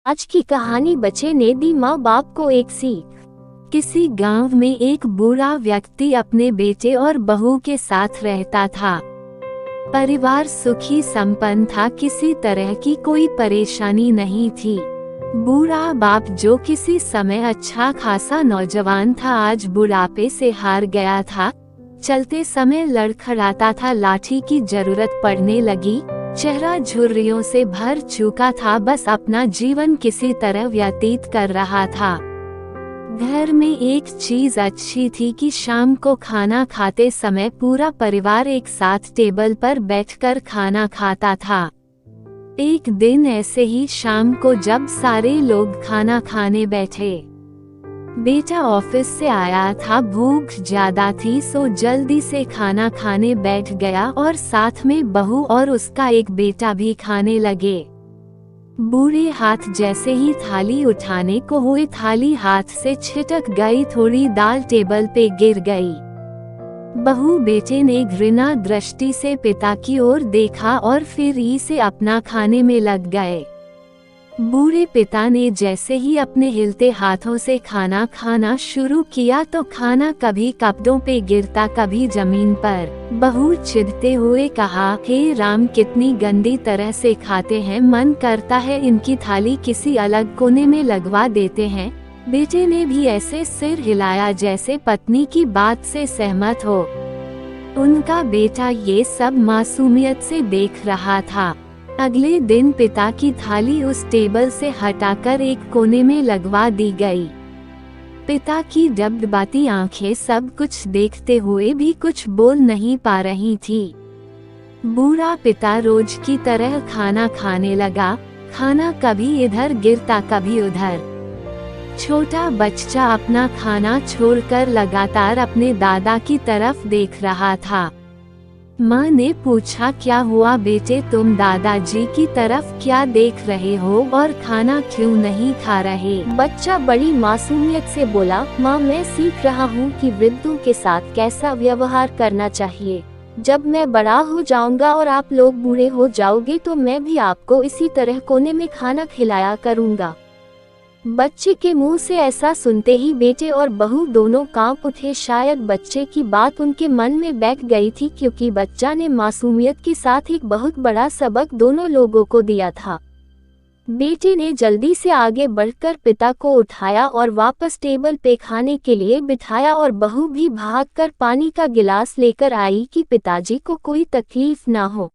आज की कहानी बच्चे ने दी माँ बाप को एक सीख। किसी गांव में एक बूढ़ा व्यक्ति अपने बेटे और बहू के साथ रहता था। परिवार सुखी संपन्न था, किसी तरह की कोई परेशानी नहीं थी। बूढ़ा बाप, जो किसी समय अच्छा खासा नौजवान था, आज बुढ़ापे से हार गया था। चलते समय लड़खड़ाता था, लाठी की जरूरत पड़ने लगी। चेहरा झुर्रियों से भर चुका था, बस अपना जीवन किसी तरह व्यतीत कर रहा था। घर में एक चीज अच्छी थी कि शाम को खाना खाते समय पूरा परिवार एक साथ टेबल पर बैठकर खाना खाता था। एक दिन ऐसे ही शाम को जब सारे लोग खाना खाने बैठे, बेटा ऑफिस से आया था, भूख ज्यादा थी सो जल्दी से खाना खाने बैठ गया और साथ में बहू और उसका एक बेटा भी खाने लगे। बूढ़े हाथ जैसे ही थाली उठाने को हुए, थाली हाथ से छिटक गई, थोड़ी दाल टेबल पे गिर गई। बहू बेटे ने घृणा दृष्टि से पिता की ओर देखा और फिर ही से अपना खाने में लग गए। बूढ़े पिता ने जैसे ही अपने हिलते हाथों से खाना खाना शुरू किया तो खाना कभी कपड़ों पे गिरता, कभी जमीन पर। बहू चिढ़ते हुए कहा, हे राम, कितनी गंदी तरह से खाते हैं, मन करता है इनकी थाली किसी अलग कोने में लगवा देते हैं। बेटे ने भी ऐसे सिर हिलाया जैसे पत्नी की बात से सहमत हो। उनका बेटा ये सब मासूमियत से देख रहा था। अगले दिन पिता की थाली उस टेबल से हटाकर एक कोने में लगवा दी गई। पिता की डबडबाती आंखें सब कुछ देखते हुए भी कुछ बोल नहीं पा रही थी। बूढ़ा पिता रोज की तरह खाना खाने लगा। खाना कभी इधर गिरता, कभी उधर। छोटा बच्चा अपना खाना छोड़कर लगातार अपने दादा की तरफ देख रहा था। माँ ने पूछा, क्या हुआ बेटे, तुम दादाजी की तरफ क्या देख रहे हो और खाना क्यों नहीं खा रहे? बच्चा बड़ी मासूमियत से बोला, माँ, मैं सीख रहा हूँ कि वृद्धों के साथ कैसा व्यवहार करना चाहिए। जब मैं बड़ा हो जाऊंगा और आप लोग बूढ़े हो जाओगे तो मैं भी आपको इसी तरह कोने में खाना खिलाया करूँगा। बच्चे के मुंह से ऐसा सुनते ही बेटे और बहू दोनों कांप उठे। शायद बच्चे की बात उनके मन में बैठ गई थी, क्योंकि बच्चा ने मासूमियत के साथ एक बहुत बड़ा सबक दोनों लोगों को दिया था। बेटे ने जल्दी से आगे बढ़कर पिता को उठाया और वापस टेबल पे खाने के लिए बिठाया, और बहू भी भागकर पानी का गिलास लेकर आई कि पिताजी को कोई तकलीफ ना हो।